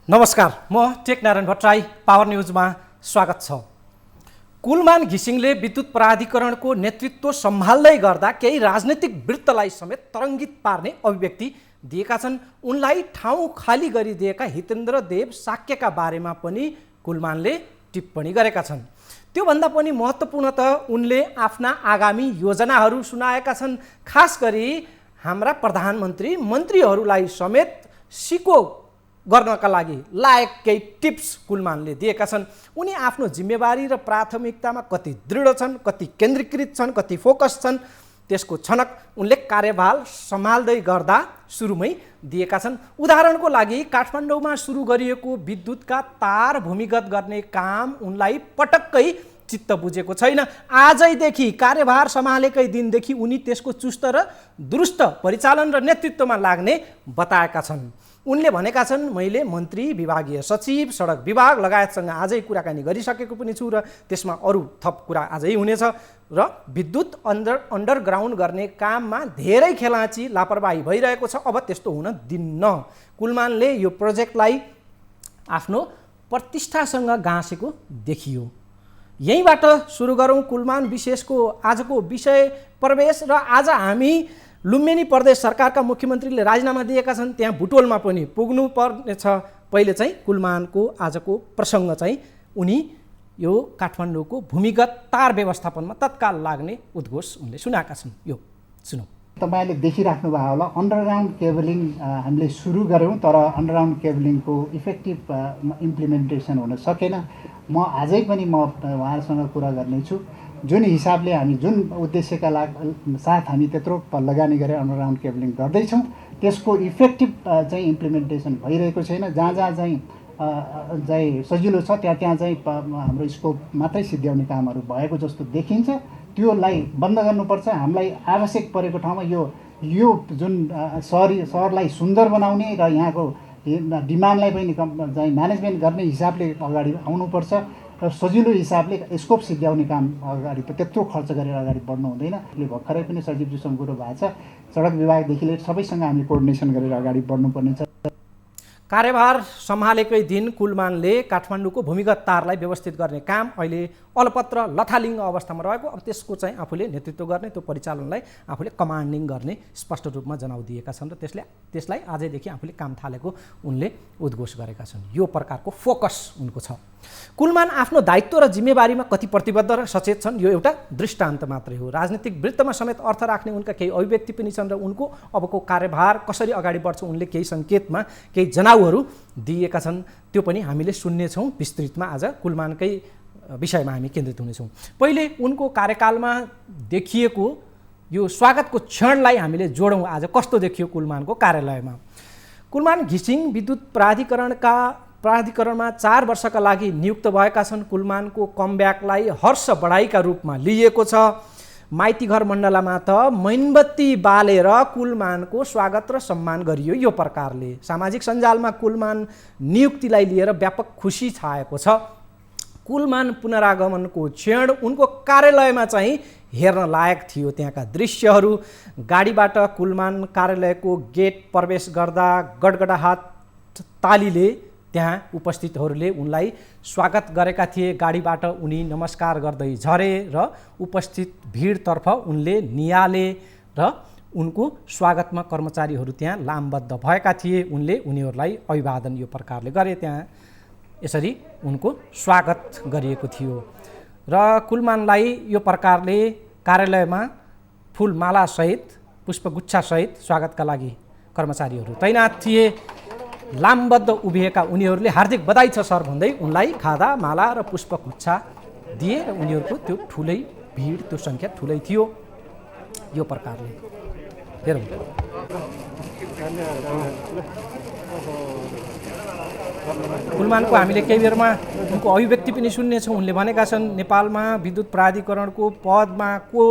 नमस्कार, म टेकनारायण भट्टराई। पावर न्यूजमा स्वागत छ। कुलमान घिसिङले विद्युत प्राधिकरणको नेतृत्व सम्हाल्दै गर्दा केही राजनैतिक वृत्तलाई समेत तरङ्गित पार्ने अभिव्यक्ति दिएका छन्। उनलाई ठाउँ खाली गरिदिएका हितेन्द्र देव साक्यका बारेमा पनि कुलमानले टिप्पणी गरेका छन्। त्योभन्दा पनि महत्त्वपूर्ण त उनले आफ्ना आगामी योजनाहरू सुनाएका छन्। खास गरी हाम्रा प्रधानमन्त्री मन्त्रीहरूलाई समेत सिको गर्नका लागि लायक केही टिप्स कुलमानले दिएका छन्। उनी आफ्नो जिम्मेवारी र प्राथमिकतामा कति दृढ छन्, कति केन्द्रीकृत छन्, कति फोकस छन्, त्यसको छनक उनले कार्यभार सम्हाल्दै गर्दा सुरुमै दिएका छन्। उदाहरणको लागि काठमाडौँमा सुरु गरिएको विद्युतका तार भूमिगत गर्ने काम उनलाई पटक्कै चित्त बुझेको छैन। आजैदेखि कार्यभार सम्हालेकै दिनदेखि उनी त्यसको चुस्त र दुरुस्त परिचालन र नेतृत्वमा लाग्ने बताएका छन्। उनले भनेका छन्, मैले मन्त्री, विभागीय सचिव, सडक विभाग लगायतसँग आजै कुराकानी गरिसकेको पनि छु र त्यसमा अरू थप कुरा आजै हुनेछ र विद्युत अन्डरग्राउन्ड गर्ने काममा धेरै खेलाँची लापरवाही भइरहेको छ। अब त्यस्तो हुन दिन्न। कुलमानले यो प्रोजेक्टलाई आफ्नो प्रतिष्ठासँग गाँसेको देखियो। यहीँबाट सुरु गरौँ कुलमान विशेषको आजको विषय प्रवेश। र आज हामी लुम्बिनी प्रदेश सरकारका मुख्यमन्त्रीले राजीनामा दिएका छन्, त्यहाँ बुटोलमा पनि पुग्नु पर्नेछ। पहिले चाहिँ कुलमानको आजको प्रसङ्ग चाहिँ उनी यो काठमाडौँको भूमिगत तार व्यवस्थापनमा तत्काल लाग्ने उद्घोष उनले सुनाएका छन्। यो सुनौ। तपाईँले देखिराख्नु भएको होला, अन्डरग्राउन्ड केबलिङ हामीले सुरु गऱ्यौँ, तर अन्डरग्राउन्ड केबलिङको इफेक्टिभ इम्प्लिमेन्टेसन हुन सकेन। म आजै पनि उहाँहरूसँग कुरा गर्नेछु। जुन हिसाबले हामी जुन उद्देश्यका साथ हामी त्यत्रो लगानी गरेर अन्डरग्राउन्ड केबलिङ गर्दैछौँ, त्यसको इफेक्टिभ चाहिँ इम्प्लिमेन्टेसन भइरहेको छैन। जहाँ जहाँ चाहिँ सजिलो छ त्यहाँ चाहिँ हाम्रो स्कोप मात्रै सिद्ध्याउने कामहरू भएको जस्तो देखिन्छ। त्योलाई बन्द गर्नुपर्छ। हामीलाई आवश्यक परेको ठाउँमा यो जुन सहरलाई सुन्दर बनाउने र यहाँको डिमान्डलाई पनि चाहिँ म्यानेजमेन्ट गर्ने हिसाबले अगाडि आउनुपर्छ र सजिलो हिसाबले स्कोप सिद्ध्याउने काम अगाडि त्यत्रो खर्च गरेर अगाडि बढ्नु हुँदैन। अहिले भर्खरै पनि सचिवजीसँग कुरो भएको छ, सडक विभागदेखि लिएर सबैसँग हामी कोअर्डिनेसन गरेर अगाडि बढ्नुपर्नेछ। कार्यभार सम्हालेकै दिन कुलमानले काठमाडौँको भूमिगत तारलाई व्यवस्थित गर्ने काम अहिले अलपत्र लथालिङ्ग अवस्थामा रहेको, अब त्यसको चाहिँ आफूले नेतृत्व गर्ने, त्यो परिचालनलाई आफूले कमान्डिङ गर्ने स्पष्ट रूपमा जनाउदिएका छन् र त्यसलाई आजैदेखि आफूले काम थालेको उनले उद्घोष गरेका छन्। यो प्रकारको फोकस उनको छ। कुलमान आफ्नो दायित्व र जिम्मेवारीमा कति प्रतिबद्ध र सचेत छन्, यो एउटा दृष्टान्त मात्रै हो। राजनीतिक वृत्तमा समेत अर्थ राख्ने उनका केही अभिव्यक्ति पनि छन् र उनको अबको कार्यभार कसरी अगाडि बढ्छ उनले केही सङ्केतमा केही जनाउहरू दिएका छन्। त्यो पनि हामीले सुन्नेछौँ विस्तृतमा। आज कुलमानकै विषयमा हामी केन्द्रित हुनेछौँ। पहिले उनको कार्यकालमा देखिएको यो स्वागतको क्षणलाई हामीले जोडौँ। आज कस्तो देखियो कुलमानको कार्यालयमा। कुलमान घिसिङ विद्युत प्राधिकरणमा 4 वर्षका लागि नियुक्त भएका छन्। कुलमानको कमब्याकलाई हर्ष बढाइका रूपमा लिइएको छ। माइतीघर मण्डलामा त मैनबत्ती बालेर कुलमानको स्वागत र सम्मान गरियो। यो प्रकारले सामाजिक सञ्जालमा कुलमान नियुक्तिलाई लिएर व्यापक खुसी छाएको छ। कुलमान पुनरागमनको क्षण उनको कार्यालयमा चाहिँ हेर्न लायक थियो। त्यहाँका दृश्यहरू, गाडीबाट कुलमान कार्यालयको गेट प्रवेश गर्दा गडगडाहाट तालीले त्यहाँ उपस्थितहरूले उनलाई स्वागत गरेका थिए। गाडीबाट उनी नमस्कार गर्दै झरे र उपस्थित भिडतर्फ उनले नियाले र उनको स्वागतमा कर्मचारीहरू त्यहाँ लामबद्ध भएका थिए। उनले उनीहरूलाई अभिवादन यो प्रकारले गरे। त्यहाँ यसरी उनको स्वागत गरिएको थियो र कुलमानलाई यो प्रकारले कार्यालयमा फुलमालासहित पुष्पगुच्छासहित स्वागतका लागि कर्मचारीहरू तैनात थिए। लामबद्ध उभिएका उनीहरूले हार्दिक बधाई छ सर भन्दै उनलाई खादा, माला र पुष्पगुच्छा दिए र उनीहरूको त्यो ठुलै भिड, त्यो सङ्ख्या ठुलै थियो। यो प्रकारले हेरौँ। कुलमानको हामीले केही बेरमा उनको अभिव्यक्ति पनि सुन्नेछौँ। उनले भनेका छन्, नेपालमा विद्युत प्राधिकरणको पदमा को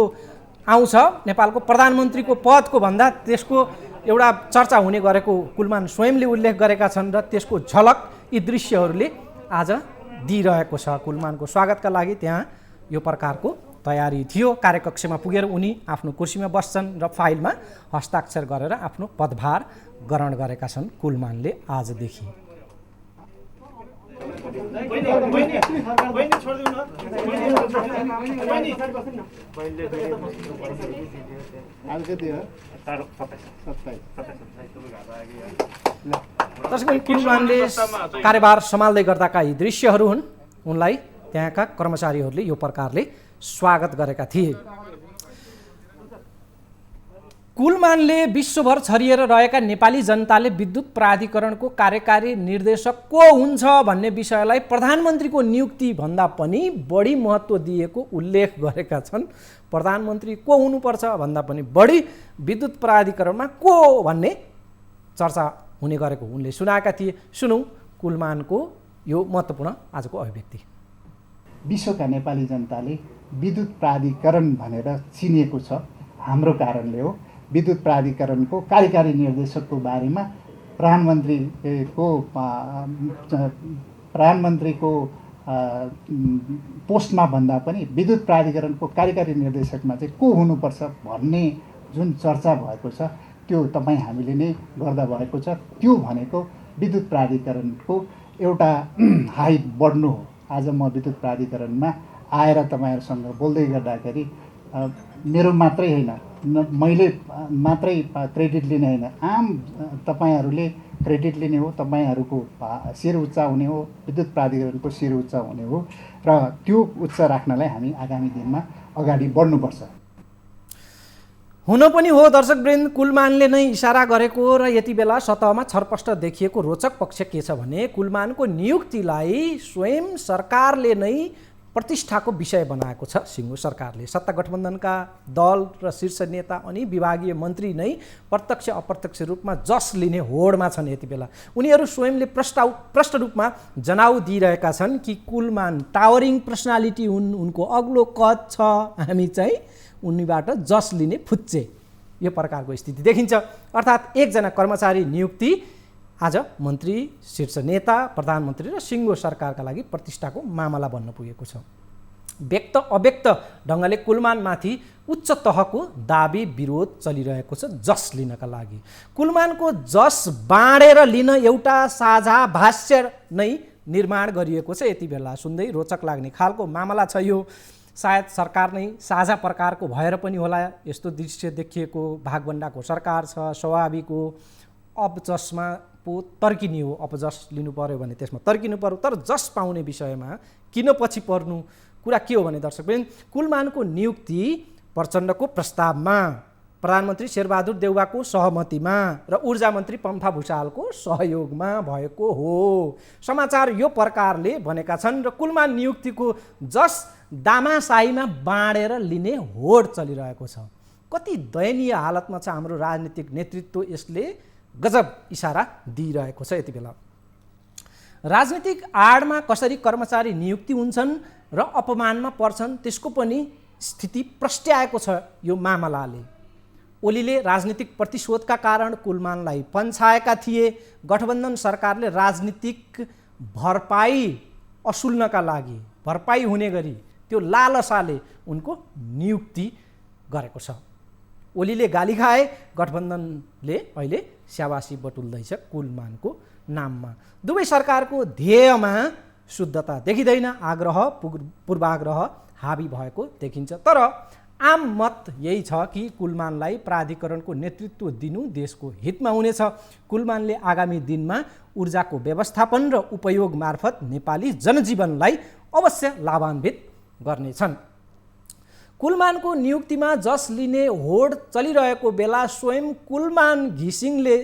आउँछ, नेपालको प्रधानमन्त्रीको पदको भन्दा त्यसको एउटा चर्चा हुने गरेको कुलमान स्वयंले उल्लेख गरेका छन् र त्यसको झलक यी दृश्यहरूले आज दिइरहेको छ। कुलमानको स्वागतका लागि त्यहाँ यो प्रकारको तयारी थियो। कार्यकक्षमा पुगेर उनी आफ्नो कुर्सीमा बस्छन् र फाइलमा हस्ताक्षर गरेर आफ्नो पदभार ग्रहण गरेका छन् कुलमानले आजदेखि। आज कति हो 27 दर्शक कुलमानले कार्यभार सम्हाल्दै गर्दाका यी दृश्यहरू हुन्। उनलाई त्यहाँका कर्मचारीहरूले यो प्रकारले स्वागत गरेका थिए। कुलमानले विश्वभर छरिएर रहेका नेपाली जनताले विद्युत प्राधिकरणको कार्यकारी निर्देशक को हुन्छ भन्ने विषयलाई प्रधानमन्त्रीको नियुक्ति भन्दा पनि बढी महत्त्व दिएको उल्लेख गरेका छन्। प्रधानमन्त्री को हुनुपर्छ भन्दा पनि बढी विद्युत प्राधिकरणमा को भन्ने चर्चा हुने गरेको उनले सुनाएका थिए। सुनौँ कुलमानको यो महत्त्वपूर्ण आजको अभिव्यक्ति। विश्वका नेपाली जनताले विद्युत प्राधिकरण भनेर चिनिएको छ हाम्रो कारणले हो। विद्युत प्राधिकरणको कार्यकारी निर्देशकको बारेमा प्रधानमन्त्रीको पोस्टमा भन्दा पनि विद्युत प्राधिकरणको कार्यकारी निर्देशकमा चाहिँ को हुनुपर्छ भन्ने जुन चर्चा भएको छ त्यो तपाईँ हामीले नै गर्दा भएको छ। त्यो भनेको विद्युत प्राधिकरणको एउटा हाइट बढ्नु हो। आज म विद्युत प्राधिकरणमा आएर तपाईँहरूसँग बोल्दै गर्दाखेरि मेरो मात्रै होइन, मैले मात्रै क्रेडिट लिने होइन, आम तपाईँहरूले क्रेडिट लिने हो। तपाईँहरूको शिर उच्च हुने हो, विद्युत प्राधिकरणको शिर उच्च हुने हो र त्यो उच्च राख्नलाई हामी आगामी दिनमा अगाडि बढ्नुपर्छ। हुन पनि हो दर्शकवृन्द, कुलमानले नै इसारा गरेको र यति बेला सतहमा छरपष्ट देखिएको रोचक पक्ष के छ भने कुलमानको नियुक्तिलाई स्वयं सरकारले नै प्रतिष्ठाको विषय बनाएको छ। सिङ्गो सरकारले सत्ता गठबन्धनका दल र शीर्ष नेता अनि विभागीय मन्त्री नै प्रत्यक्ष अप्रत्यक्ष रूपमा जस लिने होडमा छन्। यति बेला उनीहरू स्वयंले प्रष्ट रूपमा जनाउ दिइरहेका छन् कि कुलमान टावरिङ पर्सनालिटी हुन्, उनको अग्लो कद छ, हामी चाहिँ उनीबाट जस लिने फुच्चे, यो प्रकारको स्थिति देखिन्छ। अर्थात् एकजना कर्मचारी नियुक्ति आज मन्त्री, शीर्ष नेता, प्रधानमन्त्री र सिङ्गो सरकारका लागि प्रतिष्ठाको मामला बन्न पुगेको छ। व्यक्त अव्यक्त ढङ्गले कुलमानमाथि उच्च तहको दाबी विरोध चलिरहेको छ जस लिनका लागि। कुलमानको जस बाँडेर लिन एउटा साझा भाष्य नै निर्माण गरिएको छ। यति बेला सुन्दै रोचक लाग्ने खालको मामला छ यो। सायद सरकार नै साझा प्रकारको भएर पनि होला यस्तो दृश्य देखिएको। भागभण्डाको सरकार छ, स्वाभाविक हो। अब जसमा पो तर्किने हो, अब जस लिनु पर्यो भने त्यसमा तर्किनु पर्यो। तर जस पाउने विषयमा किन पछि पर्नु? कुरा के हो भने दर्शकवृन्द, कुलमानको नियुक्ति प्रचण्डको प्रस्तावमा, प्रधानमन्त्री शेरबहादुर देउवाको सहमतिमा र ऊर्जा मन्त्री पम्फा भुषालको सहयोगमा भएको हो। समाचार यो प्रकारले भनेका छन् र कुलमान नियुक्तिको जस दामासाहीमा बाँडेर लिने होड चलिरहेको छ। कति दयनीय हालतमा छ हाम्रो राजनीतिक नेतृत्व, यसले गजब इसारा दिइरहेको छ। यति बेला राजनीतिक आडमा कसरी कर्मचारी नियुक्ति हुन्छन् र अपमानमा पर्छन् त्यसको पनि स्थिति प्रस्ट्याएको छ यो मामलाले। ओलीले राजनीतिक प्रतिशोधका कारण कुलमानलाई पन्छाएका थिए। गठबन्धन सरकारले राजनीतिक भरपाई असुल्नका लागि, भरपाई हुने गरी त्यो लालसाले उनको नियुक्ति गरेको छ। ओलीले गाली खाए, गठबन्धनले अहिले स्याबासी बटुल्दैछ कुलमानको नाममा। दुवै सरकारको ध्येयमा शुद्धता देखिँदैन, आग्रह पूर्वाग्रह हाबी भएको देखिन्छ। तर आम मत यही छ कि कुलमानलाई प्राधिकरणको नेतृत्व दिनु देशको हितमा हुनेछ। कुलमानले आगामी दिनमा ऊर्जाको व्यवस्थापन र उपयोग मार्फत नेपाली जनजीवनलाई अवश्य लाभान्वित गर्नेछन्। कुलमानको नियुक्तिमा जस लिने होड चलिरहेको बेला स्वयं कुलमान घिसिङले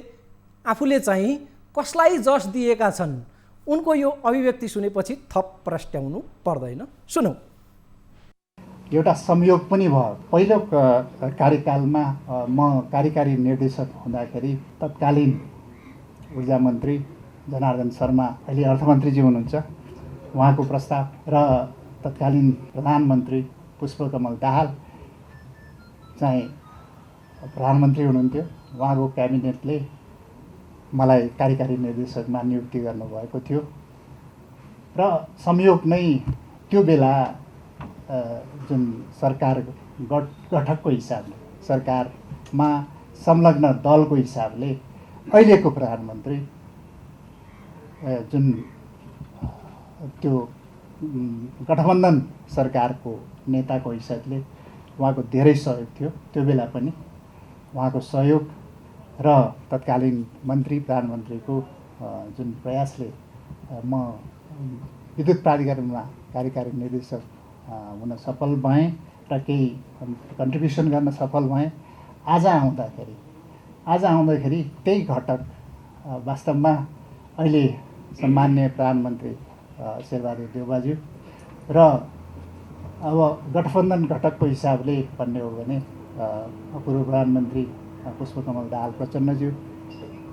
आफूले चाहिँ कसलाई जस दिएका छन् उनको यो अभिव्यक्ति सुनेपछि थप प्रस्ट्याउनु पर्दैन। सुनौ। एउटा संयोग पनि भयो। पहिलो कार्यकालमा म कार्यकारी निर्देशक हुँदाखेरि तत्कालीन ऊर्जा मन्त्री जनार्दन शर्मा, अहिले अर्थमन्त्रीजी हुनुहुन्छ, उहाँको प्रस्ताव र तत्कालीन प्रधानमन्त्री पुष्पकमल दाहाल चाहिँ प्रधानमन्त्री हुनुहुन्थ्यो, उहाँको क्याबिनेटले मलाई कार्यकारी निर्देशकमा नियुक्ति गर्नुभएको थियो। र संयोग नै त्यो बेला जुन सरकार गठकको हिसाबले, सरकारमा संलग्न दलको हिसाबले अहिलेको प्रधानमन्त्री जुन त्यो गठबन्धन सरकारको नेताको हैसियतले उहाँको धेरै सहयोग थियो। त्यो बेला पनि उहाँको सहयोग र तत्कालीन मन्त्री प्रधानमन्त्रीको जुन प्रयासले म विद्युत प्राधिकरणमा कार्यकारी निर्देशक हुन सफल भएँ र केही कन्ट्रिब्युसन गर्न सफल भएँ। आज आउँदाखेरि त्यही घटक वास्तवमा अहिले सम्माननीय प्रधानमन्त्री शेरबहादुर देउबाज्यू र अब गठबन्धन घटकको हिसाबले भन्ने हो भने पूर्व प्रधानमन्त्री पुष्पकमल दाहाल प्रचण्डज्यू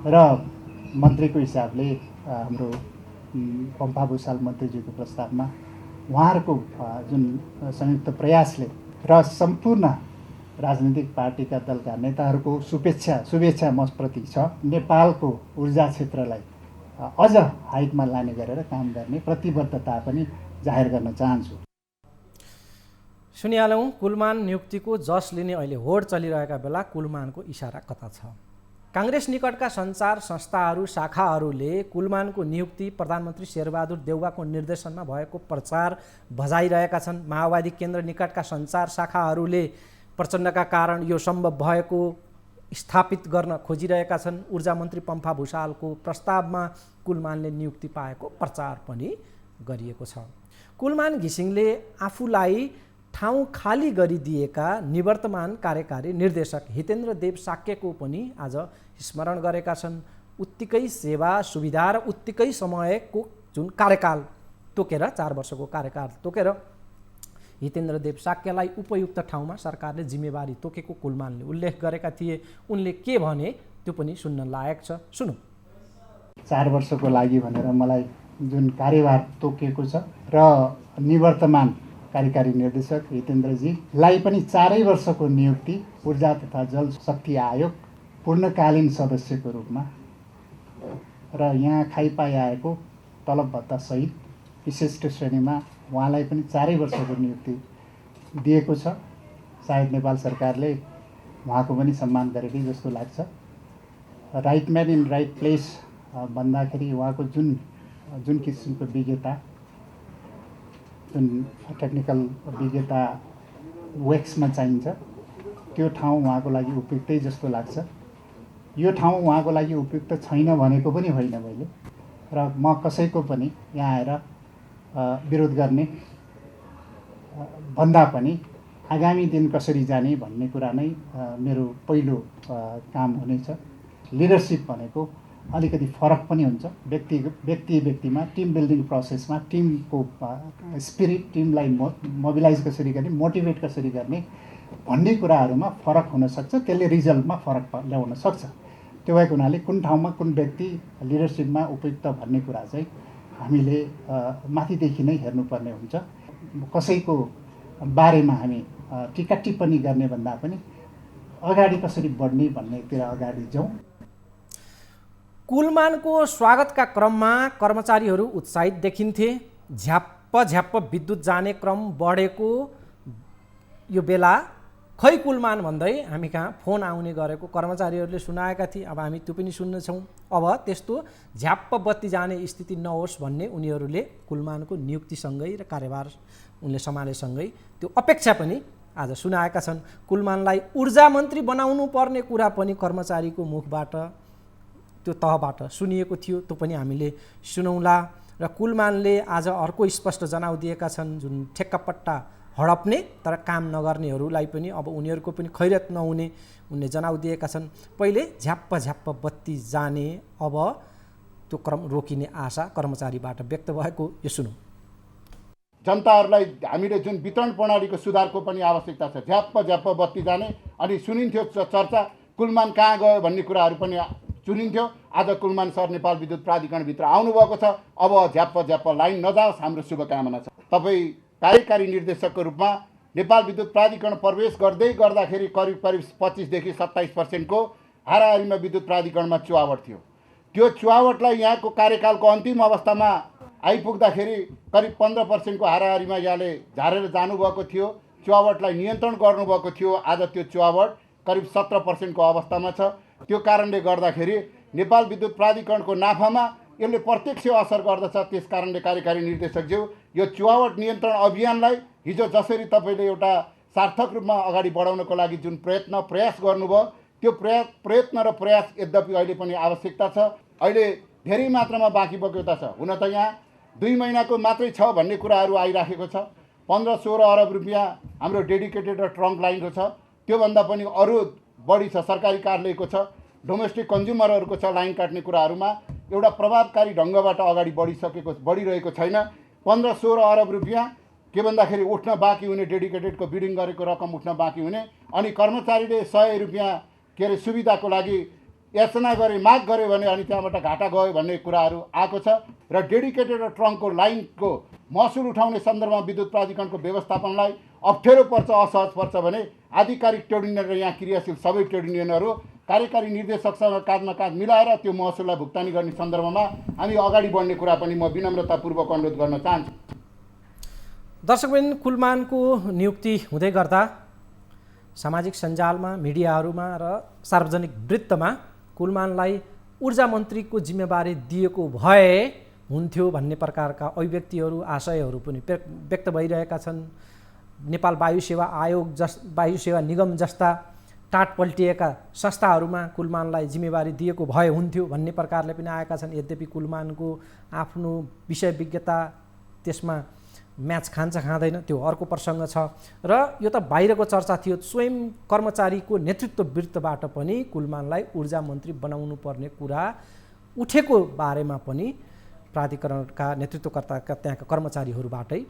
र मन्त्रीको हिसाबले हाम्रो पम्फा भुषाल मन्त्रीज्यूको प्रस्तावमा उहाँहरूको जुन संयुक्त प्रयासले र सम्पूर्ण राजनीतिक पार्टीका दलका नेताहरूको शुभेच्छा मप्रति छ। नेपालको ऊर्जा क्षेत्रलाई अझ हाइटमा लाने गरेर काम गर्ने प्रतिबद्धता पनि जाहेर गर्न चाहन्छु। सुनिहालौँ, कुलमान नियुक्तिको जस लिने अहिले होड चलिरहेका बेला कुलमानको इसारा कता छ? काङ्ग्रेस निकटका सञ्चार संस्थाहरू शाखाहरूले कुलमानको नियुक्ति प्रधानमन्त्री शेरबहादुर देउवाको निर्देशनमा भएको प्रचार बजाइरहेका छन्। माओवादी केन्द्र निकटका सञ्चार शाखाहरूले प्रचण्डका कारण यो सम्भव भएको स्थापित गर्न खोजिरहेका छन्। ऊर्जा मन्त्री पम्फा भुषालको प्रस्तावमा कुलमानले नियुक्ति पाएको प्रचार पनि गरिएको छ। कुलमान घिसिङले आफूलाई ठाउँ खाली गरिदिएका निवर्तमान कार्यकारी निर्देशक हितेन्द्र देव साक्यको पनि आज स्मरण गरेका छन्। उत्तिकै सेवा सुविधा र उत्तिकै समयको जुन कार्यकाल तोकेर 4 वर्षको कार्यकाल तोकेर हितेन्द्र देव साक्यलाई उपयुक्त ठाउँमा सरकारले जिम्मेवारी तोकेको कुलमानले उल्लेख गरेका थिए। उनले के भने त्यो पनि सुन्न लायक छ, सुनौँ। 4 वर्षको लागि भनेर मलाई जुन कार्यभार तोकिएको छ र निवर्तमान कार्यकारी निर्देशक हितेन्द्रजीलाई पनि 4 वर्षको नियुक्ति ऊर्जा तथा जल शक्ति आयोग पूर्णकालीन सदस्यको रूपमा र यहाँ खाइपाई आएको तलब भत्ता सहित विशिष्ट श्रेणीमा उहाँलाई पनि 4 वर्षको नियुक्ति दिएको छ। सायद नेपाल सरकारले उहाँको पनि सम्मान गरेकै जस्तो लाग्छ। Right man in right place भन्दाखेरि उहाँको जुन किसिमको विज्ञता, जुन टेक्निकल विज्ञता वेक्समा चाहिन्छ त्यो ठाउँ उहाँको लागि उपयुक्तै जस्तो लाग्छ। यो ठाउँ उहाँको लागि उपयुक्त छैन भनेको पनि होइन मैले, र म कसैको पनि यहाँ आएर विरोध गर्ने भन्दा पनि आगामी दिन कसरी जाने भन्ने कुरा नै मेरो पहिलो काम हुनेछ। लिडरसिप भनेको अलिकति फरक पनि हुन्छ। व्यक्तिमा टिम बिल्डिङ प्रोसेसमा टिमको स्पिरिट, टिमलाई मोबिलाइज कसरी गर्ने, मोटिभेट कसरी गर्ने भन्ने कुराहरूमा फरक हुनसक्छ। त्यसले रिजल्टमा फरक ल्याउन सक्छ। त्यो भएको हुनाले कुन ठाउँमा कुन व्यक्ति लिडरसिपमा उपयुक्त भन्ने कुरा चाहिँ हामीले माथिदेखि नै हेर्नुपर्ने हुन्छ। कसैको बारेमा हामी टिका टिप्पणी गर्ने भन्दा पनि अगाडि कसरी बढ्ने भन्नेतिर अगाडि जाउँ। कुलमानको स्वागतका क्रममा कर्मचारीहरू उत्साहित देखिन्थे। झ्याप्प विद्युत जाने क्रम बढेको यो बेला खै कुलमान भन्दै हामी कहाँ फोन आउने गरेको कर्मचारीहरूले सुनाएका थिए। अब हामी त्यो पनि सुन्नेछौँ। अब त्यस्तो झ्याप्प बत्ती जाने स्थिति नहोस् भन्ने उनीहरूले कुलमानको नियुक्तिसँगै र कार्यभार उनले सम्हालेसँगै त्यो अपेक्षा पनि आज सुनाएका छन्। कुलमानलाई ऊर्जा मन्त्री बनाउनु पर्ने कुरा पनि कर्मचारीको मुखबाट त्यो तहबाट सुनिएको थियो। त्यो पनि हामीले सुनौला। र कुलमानले आज अर्को स्पष्ट जनाउ दिएका छन्। जुन ठेक्कापट्टा हडप्ने तर काम नगर्नेहरूलाई पनि अब उनीहरूको पनि खैरत नहुने उनले जनाउ दिएका छन्। पहिले झ्याप्प बत्ती जाने, अब त्यो क्रम रोकिने आशा कर्मचारीबाट व्यक्त भएको यो सुनौँ। जनताहरूलाई हामीले जुन वितरण प्रणालीको सुधारको पनि आवश्यकता छ। झ्याप्प बत्ती जाने, अनि सुनिन्थ्यो चर्चा कुलमान कहाँ गयो भन्ने कुराहरू पनि सुनिन्थ्यो। आज कुलमान सर नेपाल विद्युत प्राधिकरणभित्र आउनुभएको छ। अब झ्याप्प लाइन नजाओस्, हाम्रो शुभकामना छ। तपाईँ कार्यकारी निर्देशकको रूपमा नेपाल विद्युत प्राधिकरण प्रवेश गर्दाखेरि करिब 25देखि 27% हाराहारीमा विद्युत प्राधिकरणमा चुहावट थियो। त्यो चुहावटलाई यहाँको कार्यकालको अन्तिम अवस्थामा आइपुग्दाखेरि करिब 15% हाराहारीमा यहाँले झारेर जानुभएको थियो। चुहावटलाई नियन्त्रण गर्नुभएको थियो। आज त्यो चुहावट करिब 17% अवस्थामा छ। त्यो कारणले गर्दाखेरि नेपाल विद्युत प्राधिकरणको नाफामा यसले प्रत्यक्ष असर गर्दछ। त्यस कारणले कार्यकारी निर्देशकज्यू यो चुहावट नियन्त्रण अभियानलाई हिजो जसरी तपाईँले एउटा सार्थक रूपमा अगाडि बढाउनको लागि जुन प्रयास गर्नुभयो त्यो प्रयत्न र प्रयास यद्यपि अहिले पनि आवश्यकता छ। अहिले धेरै मात्रामा बाँकी बगौता छ। हुन त यहाँ 2 महिनाको मात्रै छ भन्ने कुराहरू आइराखेको छ। 15-16 अरब रुपियाँ हाम्रो डेडिकेटेड र ट्रङ्क लाइनको छ। त्योभन्दा पनि अरू बढी छ, सरकारी कार्यालयको छ, डोमेस्टिक कन्ज्युमरहरूको छ। लाइन काट्ने कुराहरूमा एउटा प्रभावकारी ढङ्गबाट अगाडि बढिरहेको छैन। 15-16 अरब रुपियाँ के भन्दाखेरि उठ्न बाँकी हुने, डेडिकेटेडको बिडिङ गरेको रकम उठ्न बाँकी हुने, अनि कर्मचारीले 100 रुपियाँ के अरे सुविधाको लागि याचना गरे, माग गऱ्यो भने अनि त्यहाँबाट घाटा गयो भन्ने कुराहरू आएको छ। र डेडिकेटेड र ट्रङ्कको लाइनको महसुल उठाउने सन्दर्भमा विद्युत प्राधिकरणको व्यवस्थापनलाई अप्ठ्यारो पर्छ, असहज पर्छ भने आधिकारिक ट्रेड युनियन र यहाँ क्रियाशील सबै ट्रेड युनियनहरू कार्यकारी निर्देशकसँग काँधमा काँध मिलाएर त्यो महसुललाई भुक्तानी गर्ने सन्दर्भमा हामी अगाडि बढ्ने कुरा पनि म विनम्रतापूर्वक अनुरोध गर्न चाहन्छु। दर्शकबिन, कुलमानको नियुक्ति हुँदै गर्दा सामाजिक सञ्जालमा, मिडियाहरूमा र सार्वजनिक वृत्तमा कुलमानलाई ऊर्जा मन्त्रीको जिम्मेवारी दिएको भए हुन्थ्यो भन्ने प्रकारका अभिव्यक्तिहरू, आशयहरू पनि व्यक्त भइरहेका छन्। नेपाल वायु सेवा आयोग वायु सेवा निगम जस्ता टाट पल्टिएका संस्थाहरूमा कुलमानलाई जिम्मेवारी दिएको भए हुन्थ्यो भन्ने प्रकारले पनि आएका छन्। यद्यपि कुलमानको आफ्नो विषय विज्ञता त्यसमा म्याच खान्छ खाँदैन त्यो अर्को प्रसङ्ग छ। र यो त बाहिरको चर्चा थियो। स्वयं कर्मचारीको नेतृत्व वृत्तबाट पनि कुलमानलाई ऊर्जा मन्त्री बनाउनु पर्ने कुरा उठेको बारेमा पनि प्राधिकरणका नेतृत्वकर्ताका त्यहाँका कर्मचारीहरूबाटै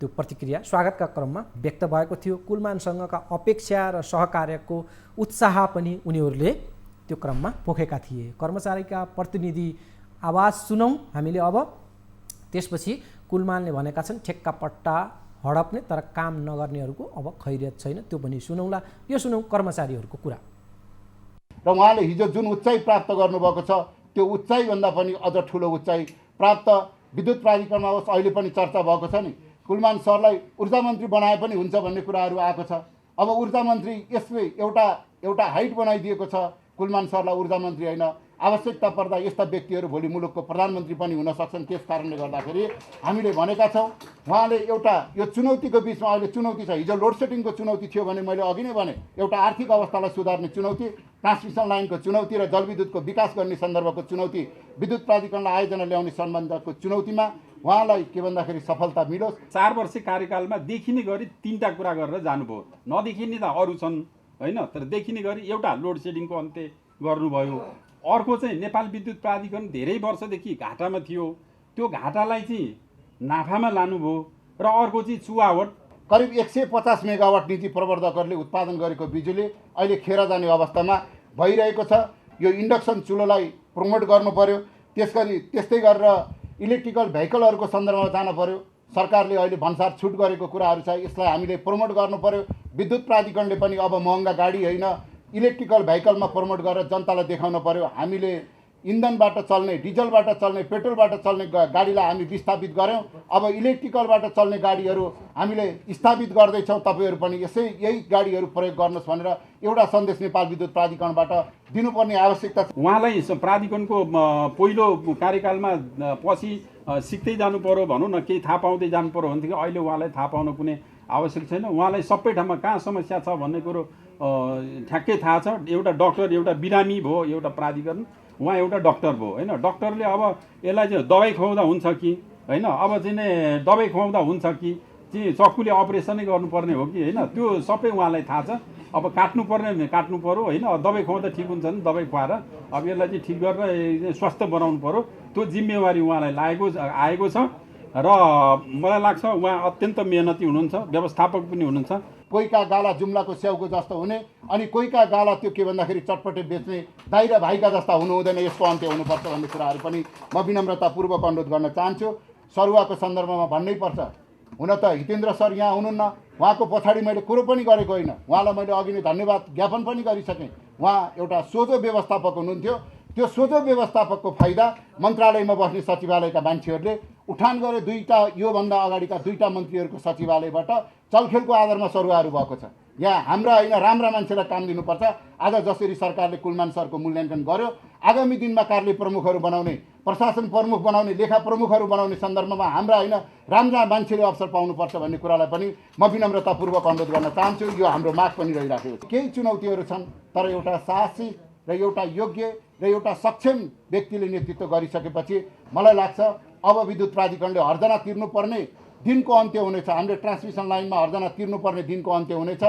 त्यो प्रतिक्रिया स्वागतका क्रममा व्यक्त भएको थियो। कुलमानसँगका अपेक्षा र सहकार्यको उत्साह पनि उनीहरूले त्यो क्रममा पोखेका थिए। कर्मचारीका प्रतिनिधि आवाज सुनौँ हामीले अब। त्यसपछि कुलमानले भनेका छन् ठेक्का पट्टा हडप्ने तर काम नगर्नेहरूको अब खैरियत छैन, त्यो पनि सुनौँला। यो सुनौँ कर्मचारीहरूको कुरा। र उहाँले हिजो जुन उचाइ प्राप्त गर्नुभएको छ त्यो उचाइभन्दा पनि अझ ठुलो उचाइ प्राप्त विद्युत प्राधिकरणमा होस्। अहिले पनि चर्चा भएको छ नि, कुलमान सरलाई ऊर्जा मन्त्री बनाए पनि हुन्छ भन्ने कुराहरू आएको छ। अब ऊर्जा मन्त्री यसले एउटा हाइट बनाइदिएको छ। कुलमान सरलाई ऊर्जा मन्त्री होइन, आवश्यकता पर्दा यस्ता व्यक्तिहरू भोलि मुलुकको प्रधानमन्त्री पनि हुन सक्छन्। त्यस कारणले गर्दाखेरि हामीले भनेका छौँ उहाँले एउटा यो चुनौतीको बिचमा अहिले चुनौती छ। हिजो लोड सेडिङको चुनौती थियो भने मैले अघि नै भने एउटा आर्थिक अवस्थालाई सुधार्ने चुनौती, ट्रान्समिसन लाइनको चुनौती र जलविद्युतको विकास गर्ने सन्दर्भको चुनौती, विद्युत प्राधिकरणलाई आयोजना ल्याउने सम्बन्धको चुनौतीमा उहाँलाई के भन्दाखेरि सफलता मिलोस्। 4 वर्ष कार्यकालमा देखिने गरी 3टा कुरा गरेर जानुभयो। नदेखिने त अरू छन् होइन, तर देखिने गरी एउटा लोड सेडिङको अन्त्य गर्नुभयो। अर्को चाहिँ नेपाल विद्युत प्राधिकरण धेरै वर्षदेखि घाटामा थियो, त्यो घाटालाई चाहिँ नाफामा लानुभयो। र अर्को चाहिँ चुहावट, करिब 150 मेगावाट नीति प्रवर्धकहरूले उत्पादन गरेको बिजुली अहिले खेर जाने अवस्थामा भइरहेको छ। यो इन्डक्सन चुलोलाई प्रमोट गर्नु पर्यो। त्यस्तै गरेर इलेक्ट्रिकल भेहिकलहरूको सन्दर्भमा जानु पर्यो। सरकारले अहिले भन्सार छुट गरेको कुराहरू छ, यसलाई हामीले प्रमोट गर्नु पर्यो। विद्युत प्राधिकरणले पनि अब महँगा गाडी होइन, इलेक्ट्रिकल भेहिकलमा प्रमोट गरेर जनतालाई देखाउनु पर्यो। हामीले इन्धनबाट चल्ने, डिजलबाट चल्ने, पेट्रोलबाट चल्ने गाडीलाई हामी विस्थापित गऱ्यौँ। अब इलेक्ट्रिकलबाट चल्ने गाडीहरू हामीले स्थापित गर्दैछौँ। तपाईँहरू पनि यही गाडीहरू प्रयोग गर्नुहोस् भनेर एउटा सन्देश नेपाल विद्युत प्राधिकरणबाट दिनुपर्ने आवश्यकता छ। उहाँलाई प्राधिकरणको पहिलो कार्यकालमा पछि सिक्दै जानु पर्यो भनौँ न, केही थाहा पाउँदै जानु पर्यो भनेदेखि अहिले उहाँलाई थाहा पाउनु कुनै आवश्यक छैन। उहाँलाई सबै ठाउँमा कहाँ समस्या छ भन्ने कुरो ठ्याक्कै थाहा छ। एउटा डक्टर, एउटा बिरामी भयो एउटा प्राधिकरण, उहाँ एउटा डक्टर भयो होइन। डक्टरले अब यसलाई चाहिँ दबाई खुवाउँदा हुन्छ कि होइन, अब चाहिँ दबाई खुवाउँदा हुन्छ कि चाहिँ चक्कुले अपरेसनै गर्नुपर्ने हो कि होइन, त्यो सबै उहाँलाई थाहा छ। अब काट्नुपर्ने काट्नु पऱ्यो होइन, दबाई खुवाउँदा ठिक हुन्छ नि दबाई खुवाएर अब यसलाई चाहिँ ठिक गरेर स्वस्थ बनाउनु पऱ्यो। त्यो जिम्मेवारी उहाँलाई आएको छ। र मलाई लाग्छ उहाँ अत्यन्त मेहनती हुनुहुन्छ, व्यवस्थापक पनि हुनुहुन्छ। कोहीका गाला जुम्लाको स्याउको जस्तो हुने अनि कोहीका गाला त्यो के भन्दाखेरि चटपटे बेच्ने दाइरा भाइका जस्ता हुनु हुँदैन। यसको अन्त्य हुनुपर्छ भन्ने कुराहरू पनि म विनम्रतापूर्वक अनुरोध गर्न चाहन्छु। सरुवाको सन्दर्भमा भन्नै पर्छ। हुन त हितेन्द्र सर यहाँ हुनुहुन्न, उहाँको पछाडि मैले कुरो पनि गरेको होइन, उहाँलाई मैले अघि नै धन्यवाद ज्ञापन पनि गरिसकेँ। उहाँ एउटा सोझो व्यवस्थापक हुनुहुन्थ्यो। त्यो सोझो व्यवस्थापकको फाइदा मन्त्रालयमा बस्ने सचिवालयका मान्छेहरूले उठान गरे। योभन्दा अगाडिका 2टा मन्त्रीहरूको सचिवालयबाट चलखेलको आधारमा सरुवाहरू भएको छ। यहाँ हाम्रा होइन, राम्रा मान्छेलाई काम दिनुपर्छ। आज जसरी सरकारले कुलमान सरको मूल्याङ्कन गर्यो, आगामी दिनमा कार्यालय प्रमुखहरू बनाउने प्रशासन प्रमुख बनाउने, लेखा प्रमुखहरू बनाउने सन्दर्भमा हाम्रा होइन राम्रा मान्छेले अवसर पाउनुपर्छ भन्ने कुरालाई पनि म विनम्रतापूर्वक अनुरोध गर्न चाहन्छु। यो हाम्रो माग पनि रहिराखेको छ। केही चुनौतीहरू छन्, तर एउटा साहसी र एउटा योग्य र एउटा सक्षम व्यक्तिले नेतृत्व गरिसकेपछि मलाई लाग्छ अब विद्युत प्राधिकरणले हर्जना तिर्नुपर्ने दिनको अन्त्य हुनेछ। हामीले ट्रान्समिसन लाइनमा हर्जना तिर्नुपर्ने दिनको अन्त्य हुनेछ।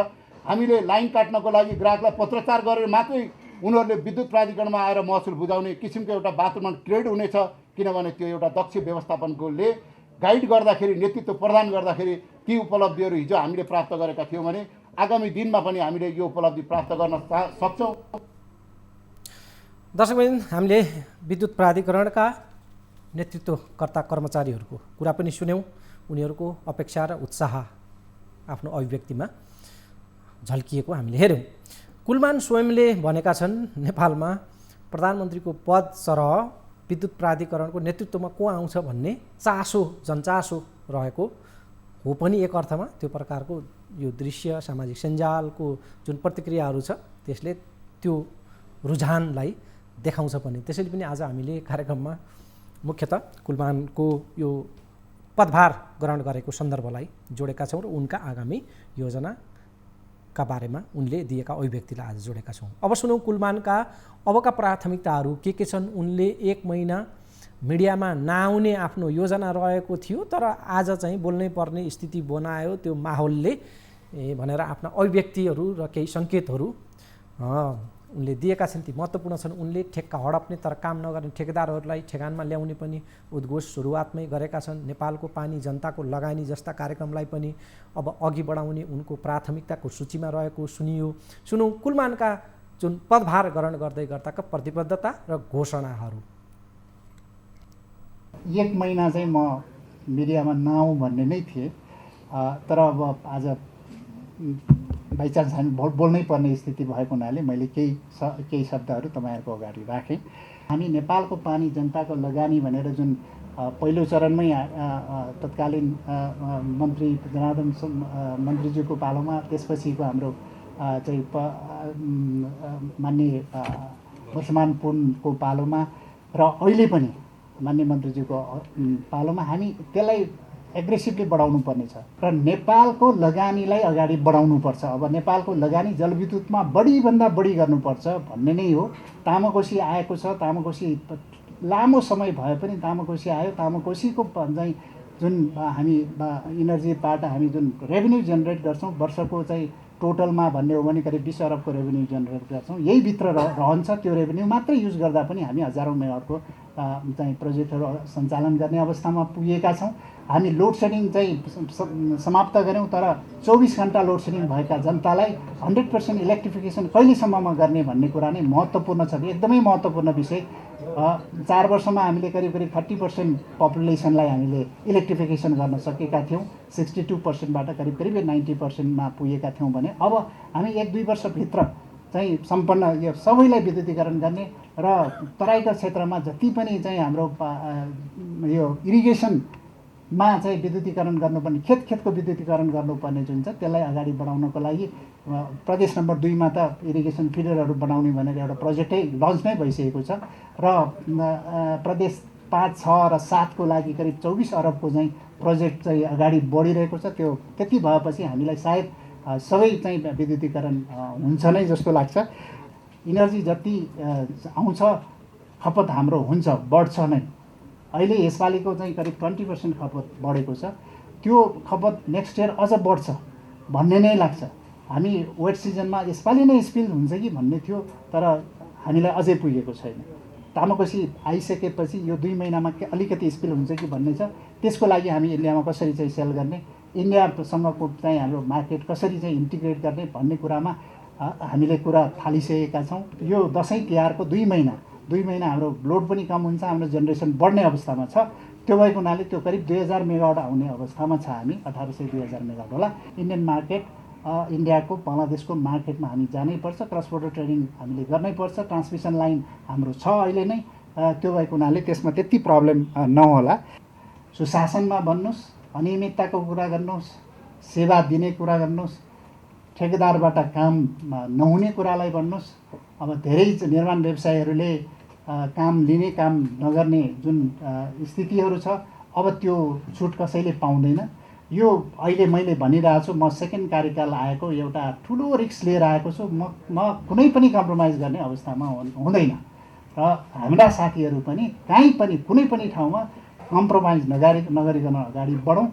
हामीले लाइन काट्नको लागि ग्राहकलाई पत्रचार गरेर मात्रै उनीहरूले विद्युत प्राधिकरणमा आएर महसुल बुझाउने किसिमको एउटा वातावरण क्रिएट हुनेछ, किनभने त्यो एउटा दक्ष व्यवस्थापनकोले गाइड गर्दाखेरि, नेतृत्व प्रदान गर्दाखेरि ती उपलब्धिहरू हिजो हामीले प्राप्त गरेका थियौँ भने आगामी दिनमा पनि हामीले यो उपलब्धि प्राप्त गर्न सक्छौँ। दर्शकबिन, हामीले विद्युत प्राधिकरणका नेतृत्वकर्ता कर्मचारीहरूको कुरा पनि सुन्यौँ। उनीहरूको अपेक्षा र उत्साह आफ्नो अभिव्यक्तिमा झल्किएको हामीले हेऱ्यौँ। कुलमान स्वयंले भनेका छन् नेपालमा प्रधानमन्त्रीको पद सरह विद्युत प्राधिकरणको नेतृत्वमा को आउँछ भन्ने चासो, जनचासो रहेको हो पनि एक अर्थमा। त्यो प्रकारको यो दृश्य, सामाजिक सञ्जालको जुन प्रतिक्रियाहरू छ त्यसले त्यो रुझानलाई देखाउँछ पनि। त्यसैले पनि आज हामीले कार्यक्रममा मुख्यतः कुलमानको यो पदभार ग्रहण गरेको सन्दर्भलाई जोडेका छौँ र उनका आगामी योजनाका बारेमा उनले दिएका अभिव्यक्तिलाई आज जोडेका छौँ। अब सुनौँ कुलमानका अबका प्राथमिकताहरू के छन्। उनले 1 महिना मिडियामा नआउने आफ्नो योजना रहेको थियो, तर आज चाहिँ बोल्नै पर्ने स्थिति बनायो त्यो माहौलले भनेर आफ्ना अभिव्यक्तिहरू र केही सङ्केतहरू उनले दिएका छन्। ती महत्त्वपूर्ण छन्। उनले ठेक्का हडप्ने तर काम नगर्ने ठेकेदारहरूलाई ठेगानमा ल्याउने पनि उद्घोष सुरुवातमै गरेका छन्। नेपालको पानी जनताको लगानी जस्ता कार्यक्रमलाई पनि अब अघि बढाउने उनको प्राथमिकताको सूचीमा रहेको सुनियो। सुनौँ कुलमानका जुन पदभार ग्रहण गर्दै गर्दाका प्रतिबद्धता र घोषणाहरू। 1 महिना चाहिँ म मिडियामा नआउँ भन्ने नै थिएँ, तर अब आज बाइचान्स हामी बोल्नै पर्ने स्थिति भएको हुनाले मैले केही शब्दहरू तपाईँहरूको अगाडि राखेँ। हामी नेपालको पानी जनताको लगानी भनेर जुन पहिलो चरणमै तत्कालीन मन्त्री जनार्दन मन्त्रीज्यूको पालोमा, त्यसपछिको हाम्रो चाहिँ माननीय वर्षमान पुनको पालोमा र अहिले पनि माननीय मन्त्रीज्यूको पालोमा हामी त्यसलाई एग्रेसिभली बढाउनु पर्नेछ र नेपालको लगानीलाई अगाडि बढाउनुपर्छ। अब नेपालको लगानी जलविद्युतमा बढीभन्दा बढी गर्नुपर्छ भन्ने नै हो। तामाकोसी आएको छ, तामाकोसी लामो समय भए पनि तामाकोसी आयो। तामाकोसीको चाहिँ जुन हामी इनर्जीबाट हामी जुन रेभेन्यू जेनेरेट गर्छौँ वर्षको चाहिँ टोटलमा भन्ने हो भने करिब 20 अरबको रेभेन्यू जेनेरेट गर्छौँ। यही भित्र रहन्छ। त्यो रेभेन्यू मात्रै युज गर्दा पनि हामी हजारौँ मेगावाटको चाहिँ प्रोजेक्टहरू सञ्चालन गर्ने अवस्थामा पुगेका छौँ। हामी लोड सेडिङ चाहिँ समाप्त गऱ्यौँ, तर 24 घन्टा लोड सेडिङ भएका जनतालाई 100% इलेक्ट्रिफिकेसन कहिलेसम्ममा गर्ने भन्ने कुरा नै महत्त्वपूर्ण छ। एकदमै महत्त्वपूर्ण विषय। 4 वर्षमा हामीले करिब 30% पपुलेसनलाई हामीले इलेक्ट्रिफिकेसन गर्न सकेका थियौँ। 62%बाट करिब 90%मा पुगेका थियौँ भने अब हामी 1-2 वर्षभित्र चाहिँ सम्पन्न यो सबैलाई विद्युतीकरण गर्ने र तराईका क्षेत्रमा जति पनि चाहिँ हाम्रो यो इरिगेसनमा चाहिँ विद्युतीकरण गर्नुपर्ने, खेतको विद्युतीकरण गर्नुपर्ने जुन छ त्यसलाई अगाडि बढाउनको लागि प्रदेश नम्बर 2 मा त इरिगेसन फिडरहरू बनाउने भनेर एउटा प्रोजेक्टै लन्च नै भइसकेको छ र प्रदेश 5, 6 र 7 को लागि करिब 24 अरबको चाहिँ प्रोजेक्ट चाहिँ अगाडि बढिरहेको छ। त्यो त्यति भएपछि हामीलाई सायद सबै चाहिँ विद्युतीकरण हुन्छ नै जस्तो लाग्छ। इनर्जी जति आउँछ खपत हाम्रो हुन्छ, बढ्छ नै। अहिले यसपालिको चाहिँ करिब 20% खपत बढेको छ। त्यो खपत नेक्स्ट इयर अझ बढ्छ भन्ने नै लाग्छ। हामी वेट सिजनमा यसपालि नै स्पिल हुन्छ कि भन्ने थियो, तर हामीलाई अझै पुगेको छैन। तामाकोसी आइसकेपछि यो 2 महिनामा अलिकति स्पिल हुन्छ कि भन्ने छ। त्यसको लागि हामी इन्डियामा कसरी चाहिँ सेल गर्ने, इन्डियासँगको चाहिँ हाम्रो मार्केट कसरी चाहिँ इन्टिग्रेट गर्ने भन्ने कुरामा हामीले कुरा थालिसकेका छौँ। यो दसैँ तिहारको 2 महिना हाम्रो लोड पनि कम हुन्छ, हाम्रो जेनेरेसन बढ्ने अवस्थामा छ। त्यो भएको हुनाले त्यो करिब 2000 मेगावाट आउने अवस्थामा छ। हामी 1800-2000 मेगावाट होला। इन्डियन मार्केट, इन्डियाको बङ्गलादेशको मार्केटमा हामी जानैपर्छ। क्रस बोर्डर ट्रेडिङ हामीले गर्नैपर्छ। ट्रान्समिसन लाइन हाम्रो छ अहिले नै। त्यो भएको हुनाले त्यसमा त्यति प्रब्लम नहोला। सुशासनमा भन्नुहोस्, अनियमितताको कुरा गर्नुहोस्, सेवा दिने कुरा गर्नुहोस्, ठेकेदारबाट काम नहुने कुरालाई भन्नुहोस्। अब धेरै निर्माण व्यवसायीहरूले काम लिने काम नगर्ने जुन स्थितिहरू छ, अब त्यो छुट कसैले पाउँदैन। यो अहिले मैले भनिरहेको छु, म सेकेन्ड कार्यकाल आएको एउटा ठुलो रिस्क लिएर आएको छु। म कुनै पनि कम्प्रोमाइज गर्ने अवस्थामा हुँदैन र हाम्रा साथीहरू पनि कहीँ पनि कुनै पनि ठाउँमा कम्प्रोमाइज नगरिकन अगाडि बढौँ।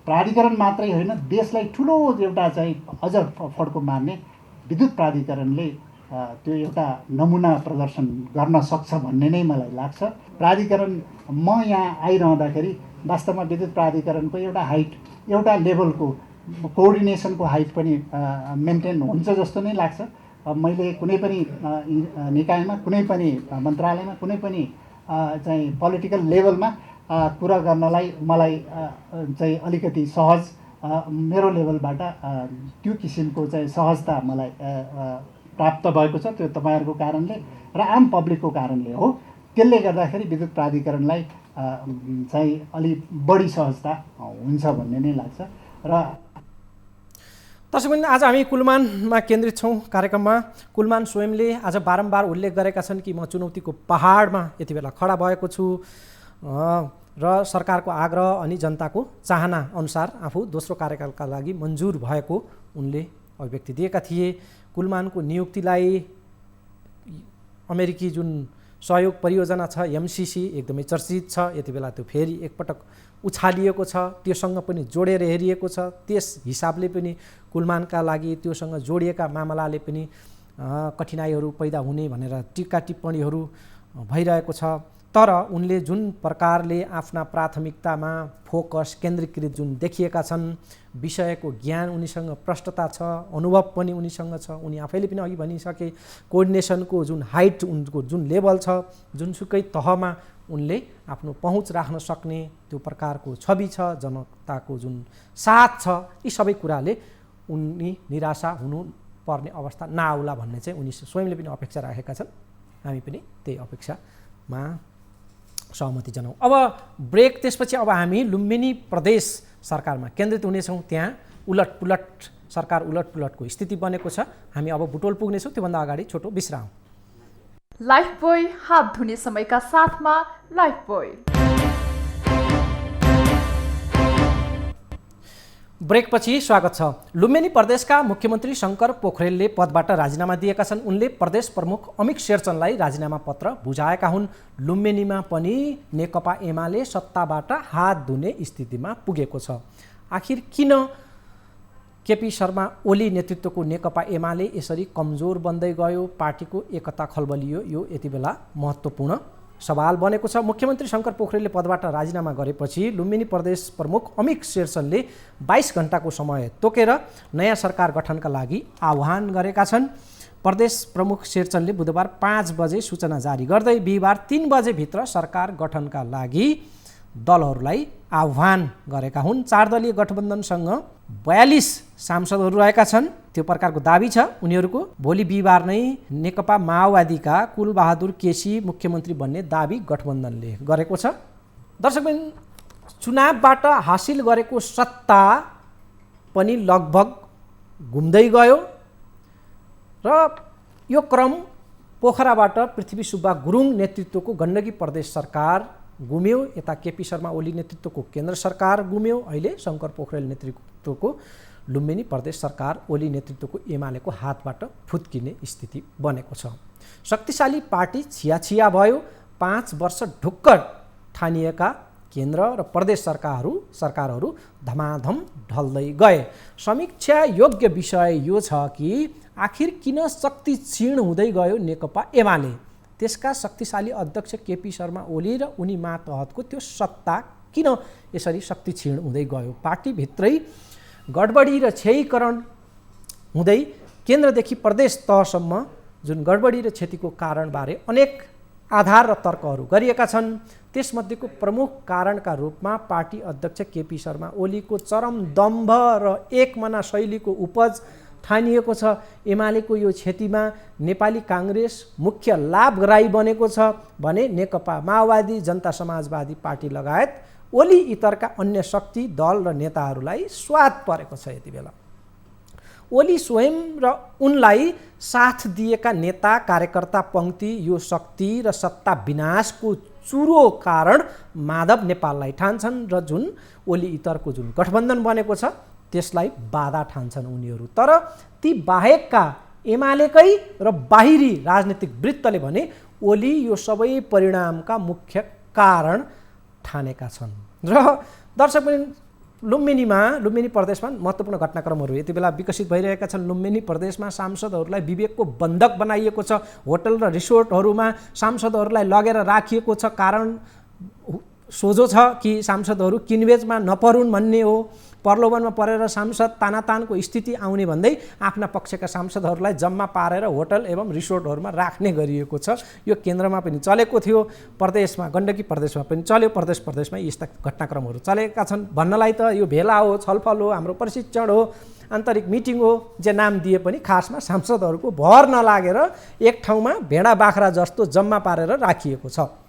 प्राधिकरण मात्रै होइन, देशलाई ठुलो एउटा चाहिँ अझ फड्को मार्ने विद्युत प्राधिकरणले त्यो एउटा नमुना प्रदर्शन गर्न सक्छ भन्ने नै मलाई लाग्छ। प्राधिकरण म यहाँ आइरहँदाखेरि वास्तवमा विद्युत प्राधिकरणको एउटा हाइट, एउटा लेभलको कोअर्डिनेसनको हाइट पनि मेन्टेन हुन्छ जस्तो नै लाग्छ। मैले कुनै पनि निकायमा, कुनै पनि मन्त्रालयमा, कुनै पनि चाहिँ पोलिटिकल लेभलमा कुरा गर्नलाई मलाई चाहिँ अलिकति सहज, मेरो लेभलबाट त्यो किसिमको चाहिँ सहजता मलाई प्राप्त भएको छ। त्यो तपाईँहरूको कारणले र आम पब्लिकको कारणले हो। त्यसले गर्दाखेरि विद्युत प्राधिकरणलाई चाहिँ अलि बढी सहजता हुन्छ भन्ने नै लाग्छ। र दर्शकबिन, आज हामी कुलमानमा केन्द्रित छौँ। कार्यक्रममा कुलमान स्वयंले आज बारम्बार उल्लेख गरेका छन् कि म चुनौतीको पहाडमा यति बेला खडा भएको छु र सरकारको आग्रह अनि जनताको चाहना अनुसार आफू दोस्रो कार्यकालका लागि मन्जुर भएको उनले अभिव्यक्ति दिएका थिए। कुलमानको नियुक्तिलाई अमेरिकी जुन सहयोग परियोजना छ MCC एकदमै चर्चित छ। यति बेला त्यो फेरि एकपटक उछालिएको छ, त्योसँग पनि जोडेर हेरिएको छ। त्यस हिसाबले पनि कुलमानका लागि त्योसँग जोडिएका मामलाले पनि कठिनाइहरू पैदा हुने भनेर टिका टिप्पणीहरू भइरहेको छ। तर उनले जुन प्रकारले आफ्ना प्राथमिकतामा फोकस केन्द्रीकृत जुन देखिएका छन्, विषयको ज्ञान उनीसँग प्रष्टता छ, अनुभव पनि उनीसँग छ। उनी आफैले पनि अघि भनिसके कोअर्डिनेसनको जुन हाइट, उनको जुन लेभल छ, जुनसुकै तहमा उनले आफ्नो पहुँच राख्न सक्ने त्यो प्रकारको छवि छ, जनताको जुन साथ छ, यी सबै कुराले उनी निराशा हुनुपर्ने अवस्था नआउला भन्ने चाहिँ उनी स्वयंले पनि अपेक्षा राखेका छन्। हामी पनि त्यही अपेक्षामा सहमति जनाउँ। अब ब्रेक, त्यसपछि अब हामी लुम्बिनी प्रदेश सरकारमा केन्द्रित हुनेछौँ। त्यहाँ उलटपुलट, सरकार उलटपुलटको स्थिति बनेको छ। हामी अब बुटोल पुग्नेछौँ। त्योभन्दा अगाडि छोटो विश्राम। लाइफबोय हात धुने समयका साथमा लाइफबोय। ब्रेकपछि स्वागत छ। लुम्बिनी प्रदेशका मुख्यमन्त्री शङ्कर पोखरेलले पदबाट राजीनामा दिएका छन्। उनले प्रदेश प्रमुख अमिक शेरचनलाई राजीनामा पत्र बुझाएका हुन्। लुम्बिनीमा पनि नेकपा एमाले सत्ताबाट हात धुने स्थितिमा पुगेको छ। आखिर किन केपी शर्मा ओली नेतृत्वको नेकपा एमाले यसरी कमजोर बन्दै गयो, पार्टीको एकता खल्बलियो, यो यति बेला महत्त्वपूर्ण सवाल बनेको छ। मुख्यमन्त्री शङ्कर पोखरेलले पदबाट राजीनामा गरेपछि लुम्बिनी प्रदेश प्रमुख अमिक शेरचनले 22 घण्टाको समय तोकेर नयाँ सरकार गठनका लागि आह्वान गरेका छन्। प्रदेश प्रमुख शेरचनले बुधबार 5 बजे सूचना जारी गर्दै बिहिबार 3 बजेभित्र सरकार गठनका लागि दलहरूलाई आह्वान गरेका हुन्। 4 दलीय गठबन्धनसँग 42 सांसदहरू रहेका छन्, त्यो प्रकारको दाबी छ उनीहरूको। भोलि बिहिबार नै नेकपा माओवादीका कुलबहादुर केसी मुख्यमन्त्री बन्ने दाबी गठबन्धनले गरेको छ। दर्शकबिन, चुनावबाट हासिल गरेको सत्ता पनि लगभग घुम्दै गयो र यो क्रम पोखराबाट पृथ्वी सुब्बा गुरुङ नेतृत्वको गण्डकी प्रदेश सरकार गुम्यो, यता केपी शर्मा ओली नेतृत्वको केन्द्र सरकार गुम्यो, अहिले शङ्कर पोखरेल नेतृत्वको लुम्बिनी प्रदेश सरकार ओली नेतृत्वको एमालेको हातबाट फुत्किने स्थिति बनेको छ। शक्तिशाली पार्टी छियाछिया भयो। 5 वर्ष ढुक्क ठानिएका केन्द्र र प्रदेश सरकारहरू धमाधम ढल्दै गए। समीक्षा योग्य विषय यो छ कि आखिर किन शक्ति क्षीण हुँदै गयो नेकपा एमाले। त्यसका शक्तिशाली अध्यक्ष केपी शर्मा ओली र उनी मातहतको त्यो सत्ता किन यसरी शक्ति क्षीण हुँदै गयो। पार्टीभित्रै गडबडी र क्षयीकरण हुँदै केन्द्रदेखि प्रदेश तहसम्म जुन गडबडी र क्षतिको कारणबारे अनेक आधार र तर्कहरू गरिएका छन्। त्यसमध्येको प्रमुख कारणका रूपमा पार्टी अध्यक्ष केपी शर्मा ओलीको चरम दम्भ र एकमना शैलीको उपज ठानिएको छ। एमालेको यो क्षतिमा नेपाली काङ्ग्रेस मुख्य लाभग्राही बनेको छ भने नेकपा माओवादी, जनता समाजवादी पार्टी लगायत ओली इतरका अन्य शक्ति दल र नेताहरूलाई स्वाद परेको छ। यति बेला ओली स्वयं र उनलाई साथ दिएका नेता कार्यकर्ता पङ्क्ति यो शक्ति र सत्ता विनाशको चुरो कारण माधव नेपाललाई ठान्छन् र जुन ओली इतरको जुन गठबन्धन बनेको छ त्यसलाई बाधा ठान्छन् उनीहरू। तर ती बाहेकका एमालेकै र बाहिरी राजनीतिक वृत्तले भने ओली यो सबै परिणामका मुख्य कारण ठानेका छन्। र दर्शक पनि लुम्बिनी प्रदेशमा महत्त्वपूर्ण घटनाक्रमहरू यति बेला विकसित भइरहेका छन्। लुम्बिनी प्रदेशमा सांसदहरूलाई विवेकको बन्धक बनाइएको छ। होटल र रिसोर्टहरूमा सांसदहरूलाई लगेर राखिएको छ। कारण सोझो छ कि सांसदहरू किनबेचमा नपरुन् भन्ने हो। प्रलोभनमा परेर सांसद तानातानको स्थिति आउने भन्दै आफ्ना पक्षका सांसदहरूलाई जम्मा पारेर होटल एवं रिसोर्टहरूमा राख्ने गरिएको छ। यो केन्द्रमा पनि चलेको थियो, प्रदेशमा गण्डकी प्रदेशमा पनि चल्यो, प्रदेशमा यस्ता घटनाक्रमहरू चलेका छन्। भन्नलाई त यो भेला हो, छलफल हो, हाम्रो प्रशिक्षण हो, आन्तरिक मिटिङ हो, जे नाम दिए पनि खासमा सांसदहरूको भर नलागेर एक ठाउँमा भेडा बाख्रा जस्तो जम्मा पारेर राखिएको छ।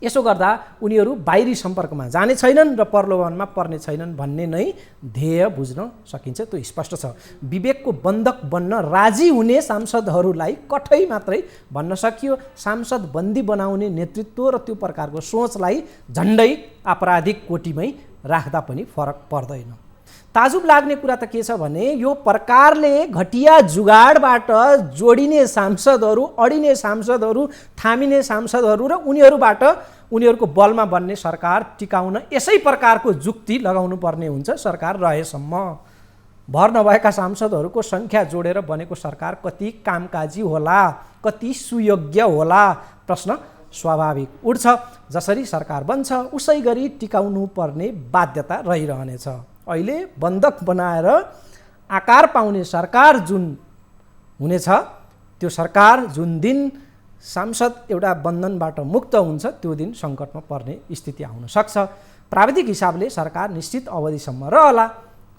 यसो गर्दा उनीहरू बाहिरी सम्पर्कमा जाने छैनन् र प्रलोभनमा पर्ने छैनन् भन्ने नै ध्येय बुझ्न सकिन्छ। त्यो स्पष्ट छ। विवेकको बन्धक बन्न राजी हुने सांसदहरूलाई कठै मात्रै भन्न सकियो। सांसद बन्दी बनाउने नेतृत्व र त्यो प्रकारको सोचलाई झन्डै आपराधिक कोटीमै राख्दा पनि फरक पर्दैन। ताजुब लाग्ने कुरा त के छ भने यो प्रकारले घटिया जुगाडबाट जोडिने सांसदहरू, अडिने सांसदहरू, थामिने सांसदहरू र उनीहरूको बलमा बन्ने सरकार टिकाउन यसै प्रकारको जुक्ति लगाउनु पर्ने हुन्छ सरकार रहेसम्म। भर नभएका सांसदहरूको सङ्ख्या जोडेर बनेको सरकार कति कामकाजी होला, कति सुयोग्य होला, प्रश्न स्वाभाविक उठ्छ। जसरी सरकार बन्छ उसै गरी टिकाउनु पर्ने बाध्यता रहिरहनेछ। अहिले बन्धक बनाएर आकार पाउने सरकार जुन हुनेछ त्यो सरकार जुन दिन सांसद एउटा बन्धनबाट मुक्त हुन्छ त्यो दिन सङ्कटमा पर्ने स्थिति आउन सक्छ। प्राविधिक हिसाबले सरकार निश्चित अवधिसम्म रहला,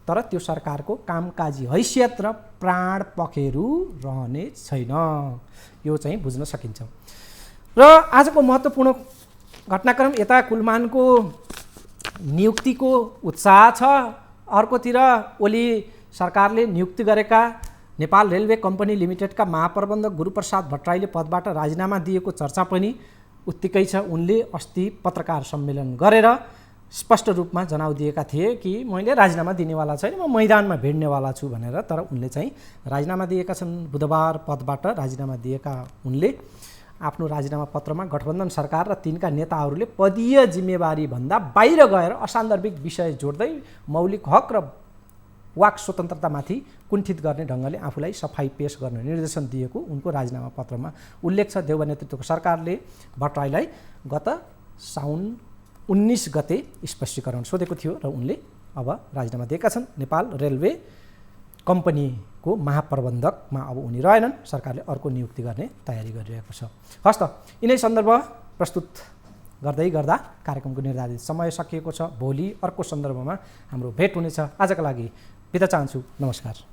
तर त्यो सरकारको कामकाजी हैसियत र प्राण पखेरु रहने छैन। यो चाहिँ बुझ्न सकिन्छ। र आजको महत्त्वपूर्ण घटनाक्रम यता कुलमानको नियुक्तिको उत्साह छ, अर्कोतिर ओली सरकारले नियुक्ति गरेका नेपाल रेलवे कम्पनी लिमिटेडका महाप्रबन्धक गुरुप्रसाद भट्टराईले पदबाट राजीनामा दिएको चर्चा पनि उत्तिकै छ। उनले अस्ति पत्रकार सम्मेलन गरेर स्पष्ट रूपमा जनाउ दिएका थिए कि मैले राजीनामा दिनेवाला छैन, म मैदानमा भिड्नेवाला छु भनेर। तर उनले चाहिँ राजीनामा दिएका छन्। बुधबार पदबाट राजीनामा दिएका उनले आफ्नो राजीनामा पत्रमा गठबन्धन सरकार र तिनका नेताहरूले पदीय जिम्मेवारी भन्दा बाहिर गएर असान्दर्भिक विषय जोड्दै मौलिक हक र वाक स्वतन्त्रतामाथि कुण्ठित गर्ने ढङ्गले आफूलाई सफाई पेश गर्ने निर्देशन दिएको उनको राजीनामा पत्रमा उल्लेख छ। देउबा नेतृत्वको सरकारले भट्टराईलाई गत साउन 19 गते स्पष्टीकरण सोधेको थियो र उनले अब राजीनामा दिएका छन्। नेपाल रेलवे कम्पनीको महाप्रबन्धकमा अब उनी रहेनन्। सरकारले अर्को नियुक्ति गर्ने तयारी गरिरहेको छ। हस् त, यिनै सन्दर्भ प्रस्तुत गर्दा कार्यक्रमको निर्धारित समय सकिएको छ। भोलि अर्को सन्दर्भमा हाम्रो भेट हुनेछ। आजका लागि बिदा चाहन्छु। नमस्कार।